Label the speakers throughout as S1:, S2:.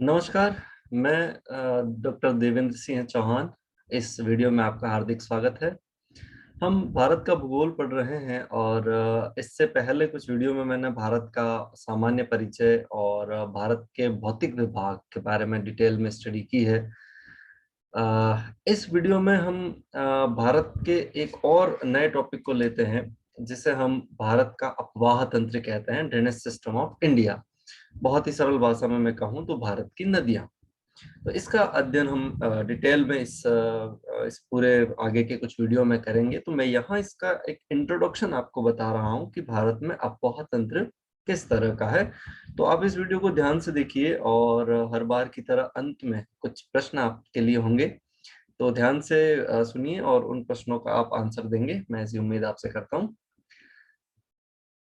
S1: नमस्कार। मैं डॉक्टर देवेंद्र सिंह चौहान। इस वीडियो में आपका हार्दिक स्वागत है। हम भारत का भूगोल पढ़ रहे हैं और इससे पहले कुछ वीडियो में मैंने भारत का सामान्य परिचय और भारत के भौतिक विभाग के बारे में डिटेल में स्टडी की है। इस वीडियो में हम भारत के एक और नए टॉपिक को लेते हैं, जिसे हम भारत का अपवाह तंत्र कहते हैं, ड्रेनेज सिस्टम ऑफ इंडिया। बहुत ही सरल भाषा में मैं कहूँ तो भारत की नदियां। तो इसका अध्ययन हम डिटेल में इस पूरे आगे के कुछ वीडियो में करेंगे। तो मैं यहाँ इसका एक इंट्रोडक्शन आपको बता रहा हूँ कि भारत में अपवाह तंत्र किस तरह का है। तो आप इस वीडियो को ध्यान से देखिए और हर बार की तरह अंत में कुछ प्रश्न आपके लिए होंगे। तो ध्यान से सुनिए और उन प्रश्नों का आप आंसर देंगे, मैं ऐसी उम्मीद आपसे करता हूँ।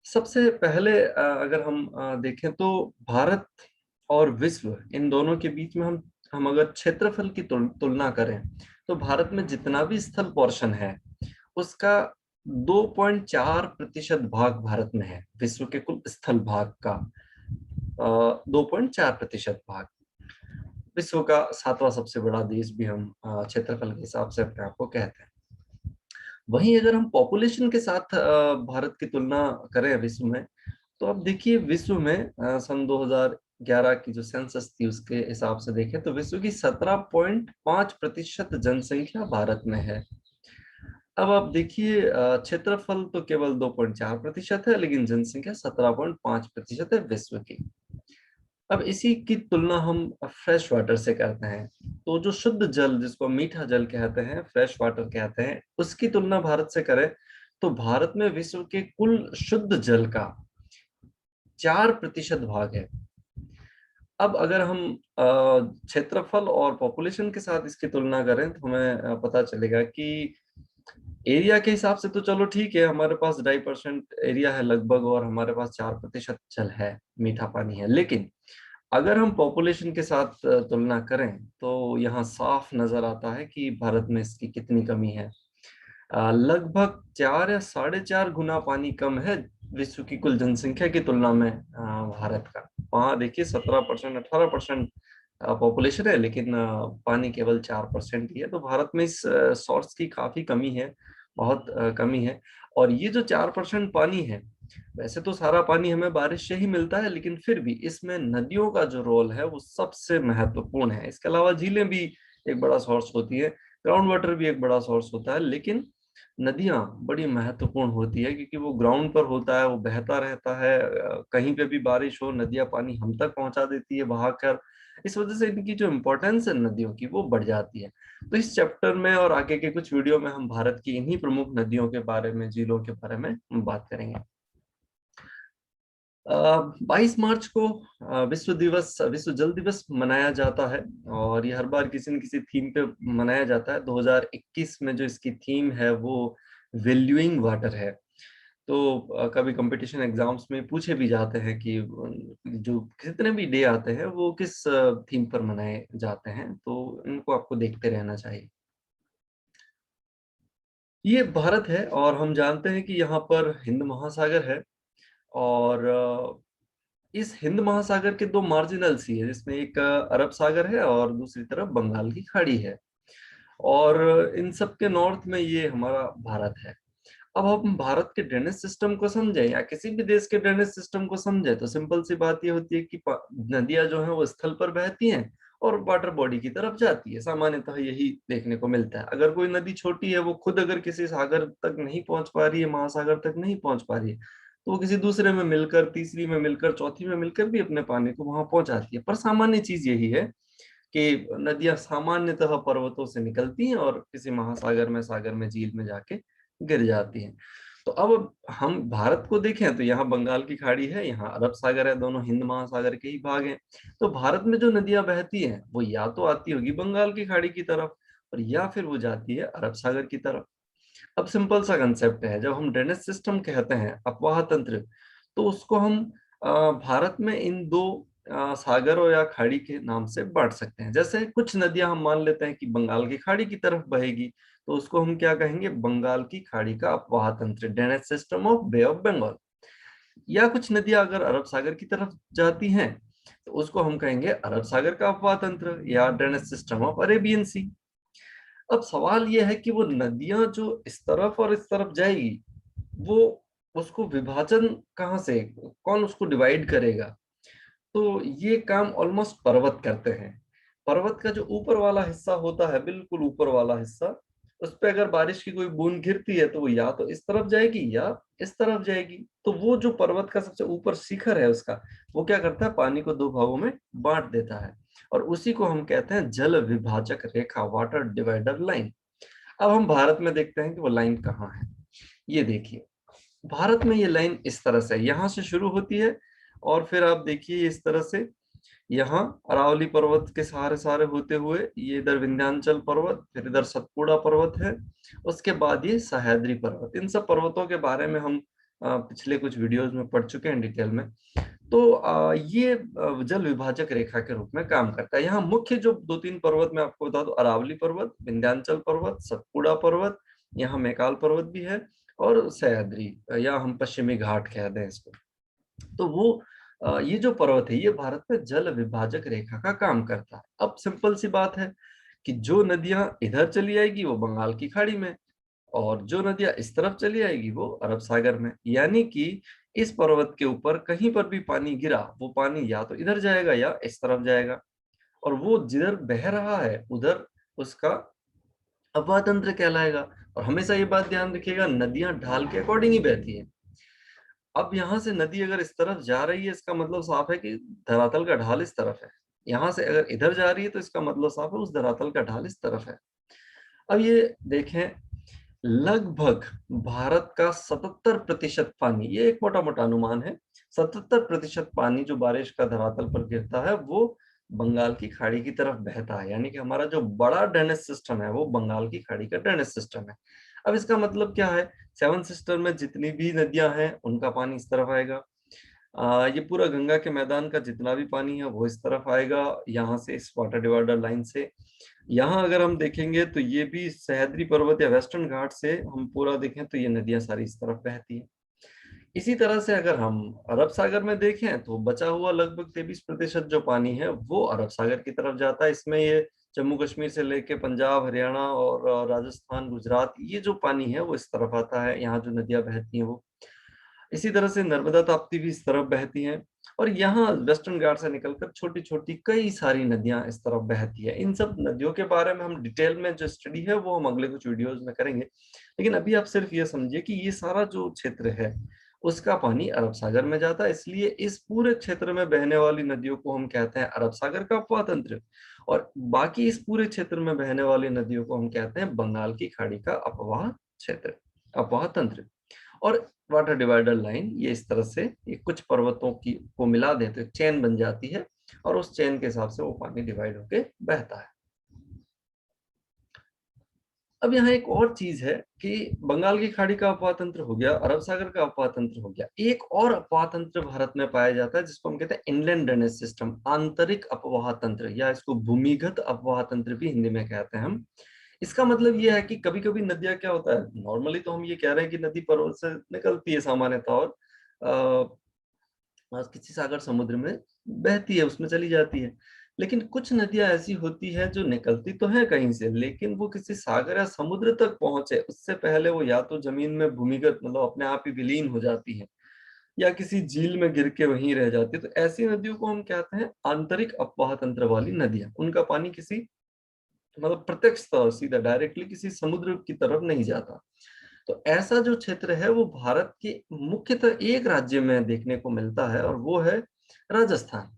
S1: सबसे पहले अगर हम देखें तो भारत और विश्व, इन दोनों के बीच में हम अगर क्षेत्रफल की तुलना करें तो भारत में जितना भी स्थल पोर्शन है उसका 2.4% भाग भारत में है। विश्व के कुल स्थल भाग का 2.4% भाग। विश्व का 7वां सबसे बड़ा देश भी हम क्षेत्रफल के हिसाब से अपने आप को कहते हैं। वहीं अगर हम पॉपुलेशन के साथ भारत की तुलना करें विश्व में, तो अब देखिए विश्व में सन 2011 की जो सेंसस थी उसके हिसाब से देखें तो विश्व की 17.5% जनसंख्या भारत में है। अब आप देखिए क्षेत्रफल तो केवल 2.4% है, लेकिन जनसंख्या 17.5% है विश्व की। अब इसी की तुलना हम फ्रेश वाटर से करते हैं। तो जो शुद्ध जल, जिसको मीठा जल कहते हैं, फ्रेश वाटर कहते हैं, उसकी तुलना भारत से करें तो भारत में विश्व के कुल शुद्ध जल का 4% भाग है। अब अगर हम क्षेत्रफल और पॉपुलेशन के साथ इसकी तुलना करें तो हमें पता चलेगा कि एरिया के हिसाब से तो चलो ठीक है, हमारे पास 2.5% एरिया है लगभग और हमारे पास 4% जल है, मीठा पानी है। लेकिन अगर हम पॉपुलेशन के साथ तुलना करें तो यहाँ साफ नजर आता है कि भारत में इसकी कितनी कमी है। लगभग 4 या 4.5 गुना पानी कम है विश्व की कुल जनसंख्या की तुलना में भारत का। वहाँ देखिए 17% 18% पॉपुलेशन है, लेकिन पानी केवल 4% ही है। तो भारत में इस सोर्स की काफी कमी है, बहुत कमी है। और ये जो 4% पानी है, वैसे तो सारा पानी हमें बारिश से ही मिलता है, लेकिन फिर भी इसमें नदियों का जो रोल है वो सबसे महत्वपूर्ण है। इसके अलावा झीलें भी एक बड़ा सोर्स होती है, ग्राउंड वाटर भी एक बड़ा सोर्स होता है, लेकिन नदियां बड़ी महत्वपूर्ण होती है क्योंकि वो ग्राउंड पर होता है, वो बहता रहता है। कहीं पे भी बारिश हो, नदियां पानी हम तक पहुंचा देती है बहाकर। इस वजह से इनकी जो इम्पोर्टेंस है नदियों की, वो बढ़ जाती है। तो इस चैप्टर में और आगे के कुछ वीडियो में हम भारत की इन्हीं प्रमुख नदियों के बारे में, झीलों के बारे में बात करेंगे। 22 मार्च को विश्व जल दिवस मनाया जाता है और ये हर बार किसी न किसी थीम पे मनाया जाता है। 2021 में जो इसकी थीम है वो वैल्यूइंग वाटर है। तो कभी कंपटीशन एग्जाम्स में पूछे भी जाते हैं कि जो कितने भी डे आते हैं वो किस थीम पर मनाए जाते हैं, तो इनको आपको देखते रहना चाहिए। ये भारत है और हम जानते हैं कि यहाँ पर हिंद महासागर है और इस हिंद महासागर के दो मार्जिनल सी है, जिसमें एक अरब सागर है और दूसरी तरफ बंगाल की खाड़ी है। और इन सब के नॉर्थ में ये हमारा भारत है। अब हम भारत के ड्रेनेज सिस्टम को समझे या किसी भी देश के ड्रेनेज सिस्टम को समझे तो सिंपल सी बात ये होती है कि नदियां जो है वो स्थल पर बहती हैं और वाटर बॉडी की तरफ जाती है। सामान्यतः यही देखने को मिलता है। अगर कोई नदी छोटी है, वो खुद अगर किसी सागर तक नहीं पहुंच पा रही है, महासागर तक नहीं पहुंच पा रही है, तो वो किसी दूसरे में मिलकर, तीसरी में मिलकर, चौथी में मिलकर भी अपने पानी को वहां पहुंचाती है। पर सामान्य चीज यही है कि नदियां सामान्यतः पर्वतों से निकलती हैं और किसी महासागर में, सागर में, झील में जाके गिर जाती हैं। तो अब हम भारत को देखें तो यहाँ बंगाल की खाड़ी है, यहाँ अरब सागर है, दोनों हिंद महासागर के ही भाग हैं। तो भारत में जो नदियां बहती हैं वो या तो आती होगी बंगाल की खाड़ी की तरफ और या फिर वो जाती है अरब सागर की तरफ। अब सिंपल सा कंसेप्ट है, जब हम ड्रेनेज सिस्टम कहते हैं, अपवाह तंत्र, तो उसको हम भारत में इन दो सागरों या खाड़ी के नाम से बांट सकते हैं। जैसे कुछ नदियां हम मान लेते हैं कि बंगाल की खाड़ी की तरफ बहेगी, तो उसको हम क्या कहेंगे, बंगाल की खाड़ी का अपवाह तंत्र, drainage system of Bay of Bengal. या कुछ नदियां अगर अरब सागर की तरफ जाती हैं तो उसको हम कहेंगे अरब सागर का अपवाह तंत्र या ड्रेनेज सिस्टम ऑफ अरेबियन सी। अब सवाल यह है कि वो नदियां जो इस तरफ और इस तरफ जाएगी, वो उसको विभाजन कहाँ से, कौन उसको डिवाइड करेगा? तो ये काम ऑलमोस्ट पर्वत करते हैं। पर्वत का जो ऊपर वाला हिस्सा होता है, बिल्कुल ऊपर वाला हिस्सा, उस पे अगर बारिश की कोई बूंद गिरती है तो वो या तो इस तरफ जाएगी या इस तरफ जाएगी। तो वो जो पर्वत का सबसे ऊपर शिखर है उसका, वो क्या करता है, पानी को दो भागों में बांट देता है। और उसी को हम कहते हैं जल विभाजक रेखा, वाटर डिवाइडर लाइन। अब हम भारत में देखते हैं कि वो लाइन कहाँ है। ये देखिए, भारत में ये लाइन इस तरह से यहाँ से शुरू होती है, और फिर आप देखिए इस तरह से यहाँ अरावली पर्वत के सहारे सहारे होते हुए ये इधर विंध्याचल पर्वत, फिर इधर सतपुड़ा पर्वत है, उसके बाद ये सह्याद्री पर्वत। इन सब पर्वतों के बारे में हम पिछले कुछ वीडियोस में पढ़ चुके हैं डिटेल में। तो ये जल विभाजक रेखा के रूप में काम करता है। यहाँ मुख्य जो दो तीन पर्वत मैं आपको बता दूं, अरावली पर्वत, विंध्याचल पर्वत, सतपुड़ा पर्वत, यहाँ मैकाल पर्वत भी है, और सह्याद्री या हम पश्चिमी घाट कह दें इसको। तो वो ये जो पर्वत है ये भारत में जल विभाजक रेखा का काम करता है। अब सिंपल सी बात है कि जो नदियां इधर चली आएगी वो बंगाल की खाड़ी में, और जो नदियां इस तरफ चली आएगी वो अरब सागर में। यानी कि इस पर्वत के ऊपर कहीं पर भी पानी गिरा, वो पानी या तो इधर जाएगा या इस तरफ जाएगा, और वो जिधर बह रहा है उधर उसका अपवाह तंत्र कहलाएगा। और हमेशा ये बात ध्यान रखिएगा, नदियां ढाल के अकॉर्डिंग ही बहती है। अब यहाँ से नदी अगर इस तरफ जा रही है, इसका मतलब साफ है कि धरातल का ढाल इस तरफ है। यहाँ से अगर इधर जा रही है तो इसका मतलब साफ है उस धरातल का ढाल इस तरफ है। अब ये देखें, लगभग भारत का 77% पानी, ये एक मोटा मोटा अनुमान है, 77% पानी जो बारिश का धरातल पर गिरता है वो बंगाल की खाड़ी की तरफ बहता है। यानी कि हमारा जो बड़ा ड्रेनेज सिस्टम है वो बंगाल की खाड़ी का ड्रेनेज सिस्टम है। अब इसका मतलब क्या है, सेवन सिस्टर में जितनी भी नदियां हैं उनका पानी इस तरफ आएगा। ये पूरा गंगा के मैदान का जितना भी पानी है वो इस तरफ आएगा, यहाँ से इस वाटर डिवाइडर लाइन से। यहाँ अगर हम देखेंगे तो ये भी सह्याद्री पर्वत या वेस्टर्न घाट से हम पूरा देखें तो ये नदियां सारी इस तरफ बहती हैं। इसी तरह से अगर हम अरब सागर में देखें तो बचा हुआ लगभग 23% जो पानी है वो अरब सागर की तरफ जाता है। इसमें ये जम्मू कश्मीर से लेके पंजाब, हरियाणा और राजस्थान, गुजरात, ये जो पानी है वो इस तरफ आता है, यहाँ जो नदियां बहती हैं वो। इसी तरह से नर्मदा ताप्ती भी इस तरफ बहती हैं, और यहाँ वेस्टर्न घाट से निकलकर छोटी छोटी कई सारी नदियां इस तरफ बहती है। इन सब नदियों के बारे में हम डिटेल में जो स्टडी है वो हम अगले कुछ वीडियोस में करेंगे, लेकिन अभी आप सिर्फ ये समझिए कि ये सारा जो क्षेत्र है उसका पानी अरब सागर में जाता है। इसलिए इस पूरे क्षेत्र में बहने वाली नदियों को हम कहते हैं अरब सागर का अपवाह तंत्र, और बाकी इस पूरे क्षेत्र में बहने वाली नदियों को हम कहते हैं बंगाल की खाड़ी का अपवाह क्षेत्र, अपवाह तंत्र। और वाटर डिवाइडर लाइन ये इस तरह से ये कुछ पर्वतों की को मिला दे तो एक चेन बन जाती है, और उस चेन के हिसाब से वो पानी डिवाइड होके बहता है। अब यहाँ एक और चीज है कि बंगाल की खाड़ी का अपवाह तंत्र हो गया, अरब सागर का अपवाह तंत्र हो गया, एक और अपवाह तंत्र भारत में पाया जाता है जिसको हम कहते हैं इनलैंड ड्रेनेज सिस्टम, आंतरिक अपवाह तंत्र, या इसको भूमिगत अपवाह तंत्र भी हिंदी में कहते हैं हम। इसका मतलब ये है कि कभी कभी नदियां, क्या होता है, नॉर्मली तो हम ये कह रहे हैं कि नदी पर्वत से निकलती है सामान्यतः, और किसी सागर समुद्र में बहती है, उसमें चली जाती है। लेकिन कुछ नदियां ऐसी होती है जो निकलती तो है कहीं से, लेकिन वो किसी सागर या समुद्र तक पहुंचे उससे पहले वो या तो जमीन में भूमिगत, मतलब अपने आप ही विलीन हो जाती है, या किसी झील में गिर के वहीं रह जाती है। तो ऐसी नदियों को हम कहते हैं आंतरिक अपवाह तंत्र वाली नदियां। उनका पानी किसी, मतलब प्रत्यक्ष तौर सीधा डायरेक्टली किसी समुद्र की तरफ नहीं जाता। तो ऐसा जो क्षेत्र है वो भारत के मुख्यतः एक राज्य में देखने को मिलता है, और वो है राजस्थान।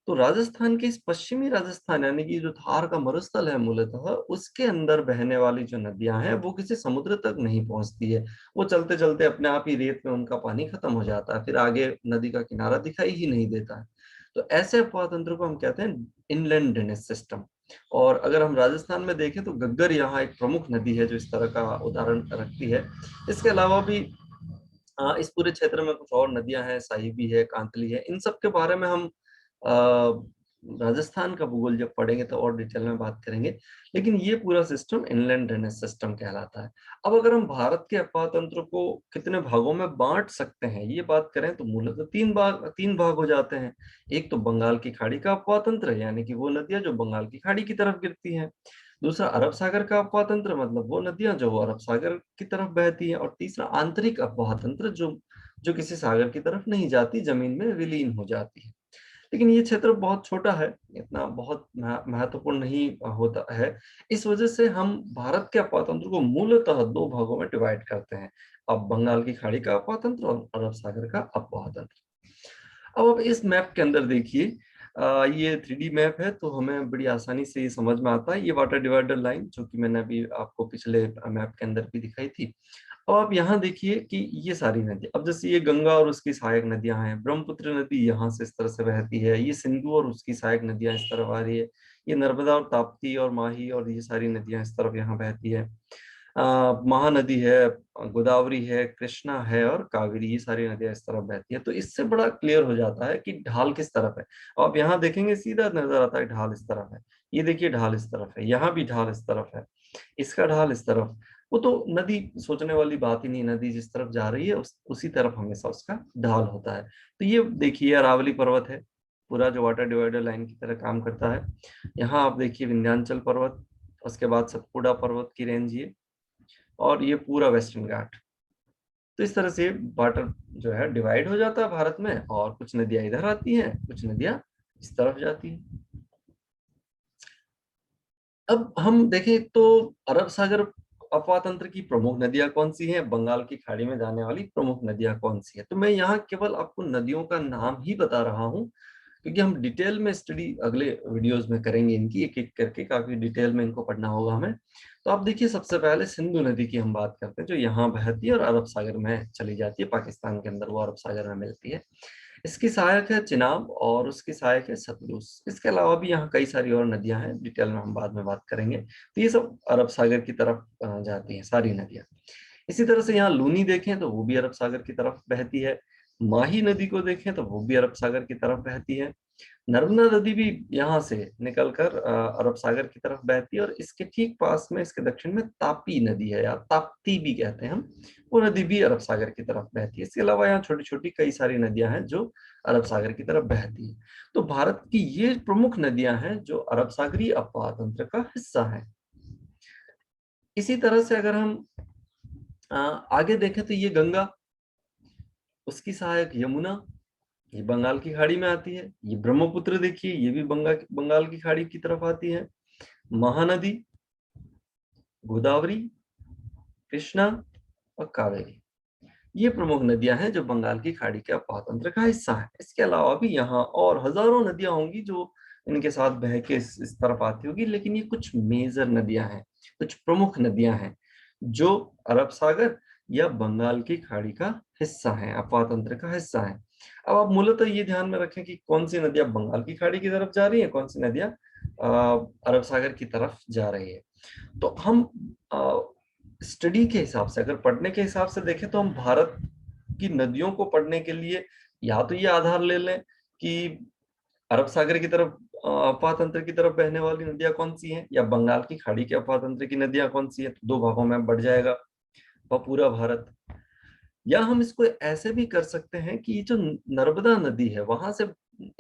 S1: तो राजस्थान के इस पश्चिमी राजस्थान, यानी कि जो थार का मरुस्थल है मूलतः, उसके अंदर बहने वाली जो नदियां हैं वो किसी समुद्र तक नहीं पहुंचती है। वो चलते चलते अपने आप ही रेत में उनका पानी खत्म हो जाता है, फिर आगे नदी का किनारा दिखाई ही नहीं देता है। तो ऐसे अपवाह तंत्र को हम कहते हैं इनलैंड ड्रेनेज सिस्टम। और अगर हम राजस्थान में देखें तो गग्गर यहाँ एक प्रमुख नदी है जो इस तरह का उदाहरण रखती है। इसके अलावा भी इस पूरे क्षेत्र में कुछ और नदियां हैं, साहिबी है, कांतली है, इन सब के बारे में हम राजस्थान का भूगोल जब पढ़ेंगे तो और डिटेल में बात करेंगे, लेकिन ये पूरा सिस्टम इनलैंड ड्रेनेज सिस्टम कहलाता है। अब अगर हम भारत के अपवाह तंत्र को कितने भागों में बांट सकते हैं ये बात करें तो मूलतः तीन भाग हो जाते हैं। एक तो बंगाल की खाड़ी का अपवाह तंत्र, यानी कि वो नदियां जो बंगाल की खाड़ी की तरफ गिरती हैं। दूसरा अरब सागर का अपवाह तंत्र, मतलब वो नदियां जो अरब सागर की तरफ बहती हैं। और तीसरा आंतरिक अपवाह तंत्र, जो जो किसी सागर की तरफ नहीं जाती, जमीन में विलीन हो जाती है। लेकिन ये क्षेत्र बहुत छोटा है, इतना बहुत महत्वपूर्ण नहीं होता है। इस वजह से हम भारत के अपवाह तंत्र को मूलतः दो भागों में डिवाइड करते हैं। अब बंगाल की खाड़ी का अपवाह तंत्र और अरब सागर का अपवाह तंत्र। अब आप इस मैप के अंदर देखिए, ये 3D मैप है तो हमें बड़ी आसानी से ये समझ में आता है। ये वाटर डिवाइडर लाइन जो कि मैंने अभी आपको पिछले मैप के अंदर भी दिखाई थी। अब आप यहाँ देखिए कि ये सारी नदी, अब जैसे ये गंगा और उसकी सहायक नदियां हैं, ब्रह्मपुत्र नदी यहाँ से इस तरह से बहती है, ये सिंधु और उसकी सहायक नदियां इस तरफ आ रही है, ये नर्मदा और ताप्ती और माही और ये सारी नदियां इस तरफ यहाँ बहती है। महानदी है, गोदावरी है, कृष्णा है और कावेरी, ये सारी नदियां इस तरफ बहती है। तो इससे बड़ा क्लियर हो जाता है कि ढाल किस तरफ है। आप यहाँ देखेंगे सीधा नजर आता है ढाल इस तरफ है, ये देखिए ढाल इस तरफ है, यहाँ भी ढाल इस तरफ है, इसका ढाल इस तरफ। वो तो नदी सोचने वाली बात ही नहीं, नदी जिस तरफ जा रही है उसी तरफ हमेशा उसका ढाल होता है। तो ये देखिए अरावली पर्वत है, पूरा जो वाटर डिवाइडर लाइन की तरह काम करता है। यहाँ आप देखिए विंध्याचल पर्वत, उसके बाद सतपुड़ा पर्वत की रेंज ये, और ये पूरा वेस्टर्न घाट। तो इस तरह से वाटर जो है डिवाइड हो जाता है भारत में, और कुछ नदियां इधर आती हैं, कुछ नदियां इस तरफ जाती हैं। अब हम देखें तो अरब सागर अपवाह तंत्र की प्रमुख नदियां कौन सी हैं, बंगाल की खाड़ी में जाने वाली प्रमुख नदियां कौन सी है। तो मैं यहाँ केवल आपको नदियों का नाम ही बता रहा हूँ, क्योंकि हम डिटेल में स्टडी अगले वीडियोस में करेंगे इनकी, एक एक करके काफी डिटेल में इनको पढ़ना होगा हमें। तो आप देखिए सबसे पहले सिंधु नदी की हम बात करते हैं, जो यहाँ बहती है और अरब सागर में चली जाती है, पाकिस्तान के अंदर वो अरब सागर में मिलती है। इसकी सहायक है चिनाब और उसकी सहायक है सतलुज। इसके अलावा भी यहाँ कई सारी और नदियां हैं, डिटेल में हम बाद में बात करेंगे। तो ये सब अरब सागर की तरफ जाती हैं सारी नदियां। इसी तरह से यहाँ लूनी देखें तो वो भी अरब सागर की तरफ बहती है। माही नदी को देखें तो वो भी अरब सागर की तरफ बहती है। नर्मदा नदी भी यहाँ से निकलकर अरब सागर की तरफ बहती है, और इसके ठीक पास में इसके दक्षिण में तापी नदी है, या ताप्ती भी कहते हैं हम, वो नदी भी अरब सागर की तरफ बहती है। इसके अलावा यहाँ छोटी छोटी कई सारी नदियां हैं जो अरब सागर की तरफ बहती है। तो भारत की ये प्रमुख नदियां हैं जो अरब सागरीय अपवाह तंत्र का हिस्सा है। इसी तरह से अगर हम आगे देखें तो ये गंगा, उसकी सहायक यमुना, ये बंगाल की खाड़ी में आती है। ये ब्रह्मपुत्र देखिए, ये भी बंगाल की खाड़ी की तरफ आती है। महानदी, गोदावरी, कृष्णा और कावेरी, ये प्रमुख नदियां हैं जो बंगाल की खाड़ी के अपवाह तंत्र का हिस्सा है। इसके अलावा भी यहाँ और हजारों नदियां होंगी जो इनके साथ बह के इस तरफ आती होगी, लेकिन ये कुछ मेजर नदियां हैं, कुछ प्रमुख नदियां हैं जो अरब सागर या बंगाल की खाड़ी का हिस्सा है, अपवाह तंत्र का हिस्सा है। अब आप मूलतः ये ध्यान में रखें कि कौन सी नदियां बंगाल की खाड़ी की तरफ जा रही है, कौन सी नदियां अरब सागर की तरफ जा रही है। तो हम स्टडी के हिसाब से, अगर पढ़ने के हिसाब से देखें तो हम भारत की नदियों को पढ़ने के लिए या तो ये आधार ले लें कि अरब सागर की तरफ अपवाह तंत्र की तरफ बहने वाली नदियां कौन सी हैं, या बंगाल की खाड़ी के अपवाह तंत्र की नदियां कौन सी हैं, तो दो भागों में बढ़ जाएगा वह पूरा भारत। या हम इसको ऐसे भी कर सकते हैं कि जो नर्मदा नदी है वहां से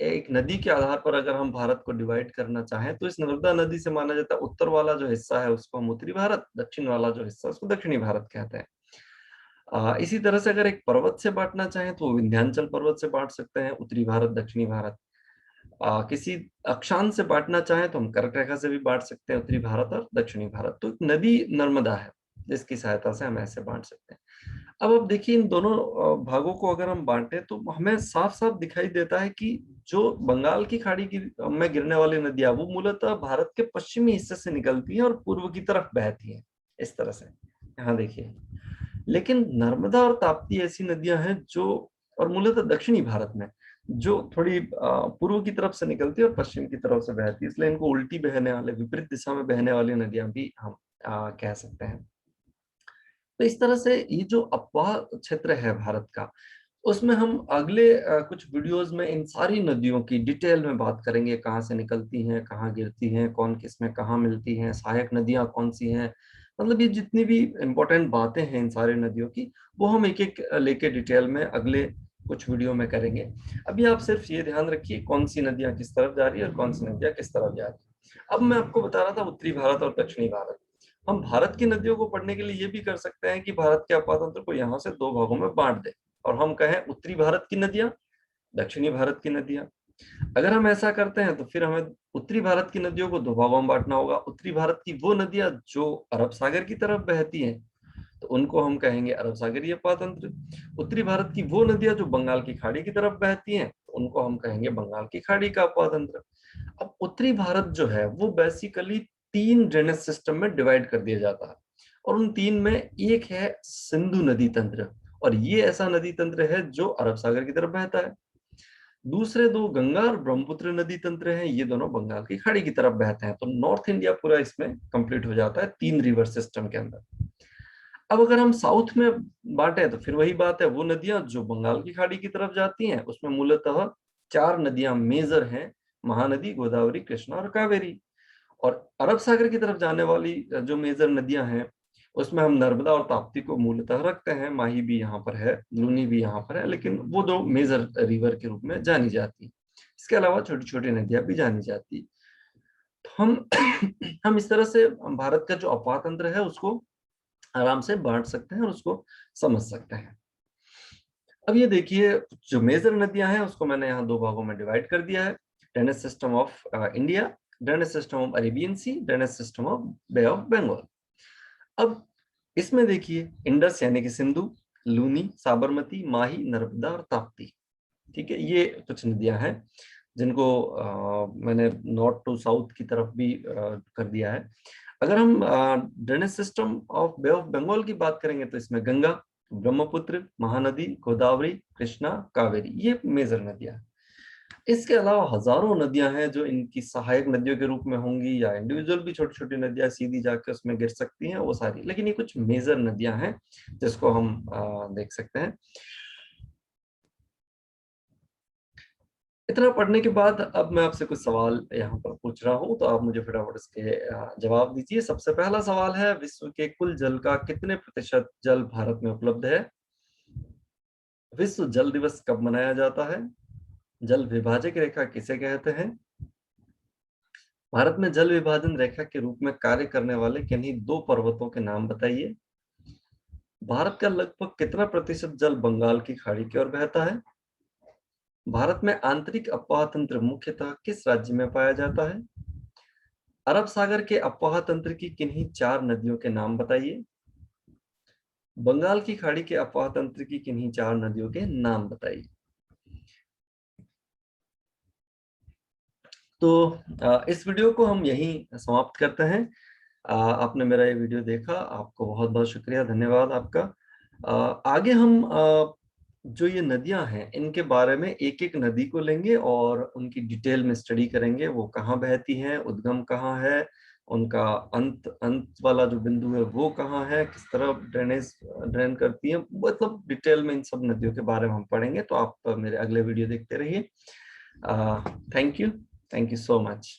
S1: एक नदी के आधार पर अगर हम भारत को डिवाइड करना चाहें तो इस नर्मदा नदी से माना जाता है उत्तर वाला जो हिस्सा है उसको हम उत्तरी भारत, दक्षिण वाला जो हिस्सा है उसको दक्षिणी भारत कहते हैं। इसी तरह से अगर एक पर्वत से बांटना चाहें तो विंध्याचल पर्वत से बांट सकते हैं, उत्तरी भारत दक्षिणी भारत। किसी अक्षांश से बांटना चाहें तो हम कर्क रेखा से भी बांट सकते हैं, उत्तरी भारत और दक्षिणी भारत। तो नदी नर्मदा है जिसकी सहायता से हम ऐसे बांट सकते हैं। अब आप देखिए इन दोनों भागों को अगर हम बांटे तो हमें साफ साफ दिखाई देता है कि जो बंगाल की खाड़ी की में गिरने वाली नदियां वो मूलतः भारत के पश्चिमी हिस्से से निकलती हैं और पूर्व की तरफ बहती हैं इस तरह से, यहाँ देखिए। लेकिन नर्मदा और ताप्ती ऐसी नदियां हैं जो, और मूलतः दक्षिणी भारत में, जो थोड़ी पूर्व की तरफ से निकलती है और पश्चिम की तरफ से बहती है, इसलिए इनको उल्टी बहने वाले, विपरीत दिशा में बहने वाली नदियां भी हम कह सकते हैं। तो इस तरह से ये जो अपवाह क्षेत्र है भारत का, उसमें हम अगले कुछ वीडियोस में इन सारी नदियों की डिटेल में बात करेंगे, कहाँ से निकलती हैं, कहाँ गिरती हैं, कौन किस में कहाँ मिलती हैं, सहायक नदियाँ कौन सी हैं। मतलब ये जितनी भी इम्पोर्टेंट बातें हैं इन सारी नदियों की, वो हम एक एक लेके डिटेल में अगले कुछ वीडियो में करेंगे। अभी आप सिर्फ ये ध्यान रखिए कौन सी नदियाँ किस तरफ जा रही है और कौन सी नदियाँ किस तरफ जा रही है। अब मैं आपको बता रहा था उत्तरी भारत और दक्षिणी भारत। हम भारत की नदियों को पढ़ने के लिए ये भी कर सकते हैं कि भारत के अपातंत्र को यहाँ से दो भागों में बांट दें और हम कहें उत्तरी भारत की नदियां, दक्षिणी भारत की नदियां। अगर हम ऐसा करते हैं तो फिर हमें उत्तरी भारत की नदियों को दो भागों में बांटना होगा। उत्तरी भारत की वो नदियां जो अरब सागर की तरफ बहती हैं तो उनको हम कहेंगे अरब सागरीय अपातंत्र। उत्तरी भारत की वो नदियां जो बंगाल की खाड़ी की तरफ बहती हैं तो उनको हम कहेंगे बंगाल की खाड़ी का अपातंत्र। अब उत्तरी भारत जो है वो बेसिकली तीन ड्रेनेज सिस्टम में डिवाइड कर दिया जाता है और उन तीन में एक है सिंधु नदी तंत्र, और ये ऐसा नदी तंत्र है जो अरब सागर की तरफ बहता है। दूसरे दो गंगा और ब्रह्मपुत्र नदी तंत्र हैं, ये दोनों बंगाल की खाड़ी की तरफ बहते हैं। तो नॉर्थ इंडिया पूरा इसमें कंप्लीट हो जाता है तीन रिवर सिस्टम के अंदर। अब अगर हम साउथ में बांटे तो फिर वही बात है, वो नदियां जो बंगाल की खाड़ी की तरफ जाती हैं उसमें मूलतः चार नदियां मेजर हैं, महानदी, गोदावरी, कृष्णा और कावेरी। और अरब सागर की तरफ जाने वाली जो मेजर नदियां हैं उसमें हम नर्मदा और ताप्ती को मूलतः रखते हैं। माही भी यहाँ पर है, लूनी भी यहाँ पर है, लेकिन वो दो मेजर रिवर के रूप में जानी जाती है। इसके अलावा छोटी छोटी नदियां भी जानी जाती है। तो हम हम इस तरह से भारत का जो अपार तंत्र है उसको आराम से बांट सकते हैं और उसको समझ सकते हैं। अब ये देखिए, जो मेजर नदियां हैं उसको मैंने यहाँ दो भागों में डिवाइड कर दिया है। Drainage system of India, drainage system of Arabian Sea, drainage system of Bay of Bengal. अब इसमें देखिए इंडस यानी कि सिंधु, लूनी, साबरमती, माही, नर्मदा और ताप्ती। ठीक है, ये कुछ नदियां हैं जिनको मैंने नॉर्थ टू साउथ की तरफ भी कर दिया है। अगर हम drainage system of Bay of Bengal की बात करेंगे तो इसमें गंगा, ब्रह्मपुत्र, महानदी, गोदावरी, कृष्णा, कावेरी, ये मेजर नदियां हैं। इसके अलावा हजारों नदियां हैं जो इनकी सहायक नदियों के रूप में होंगी या इंडिविजुअल भी छोटी छोटी नदियां सीधी जाकर उसमें गिर सकती हैं, वो सारी। लेकिन ये कुछ मेजर नदियां हैं जिसको हम देख सकते हैं। इतना पढ़ने के बाद अब मैं आपसे कुछ सवाल यहाँ पर पूछ रहा हूँ, तो आप मुझे फटाफट इसके जवाब दीजिए। सबसे पहला सवाल है, विश्व के कुल जल का कितने प्रतिशत जल भारत में उपलब्ध है? विश्व जल दिवस कब मनाया जाता है? जल विभाजक रेखा किसे कहते हैं? भारत में जल विभाजन रेखा के रूप में कार्य करने वाले किन्हीं दो पर्वतों के नाम बताइए। भारत का लगभग कितना प्रतिशत जल बंगाल की खाड़ी की ओर बहता है? भारत में आंतरिक अफवाह तंत्र मुख्यतः किस राज्य में पाया जाता है? अरब सागर के अफवाह तंत्र की किन्हीं चार नदियों के नाम बताइए। बंगाल की खाड़ी के अफवाह तंत्र की किन्हीं चार नदियों के नाम बताइए। तो इस वीडियो को हम यहीं समाप्त करते हैं। आपने मेरा ये वीडियो देखा, आपको बहुत बहुत शुक्रिया, धन्यवाद आपका। आगे हम जो ये नदियां हैं इनके बारे में एक एक नदी को लेंगे और उनकी डिटेल में स्टडी करेंगे। वो कहाँ बहती हैं, उद्गम कहाँ है, उनका अंत अंत वाला जो बिंदु है वो कहाँ है, किस तरह ड्रेन करती है, मतलब डिटेल में इन सब नदियों के बारे में हम पढ़ेंगे। तो आप मेरे अगले वीडियो देखते रहिए। Thank you, thank you so much.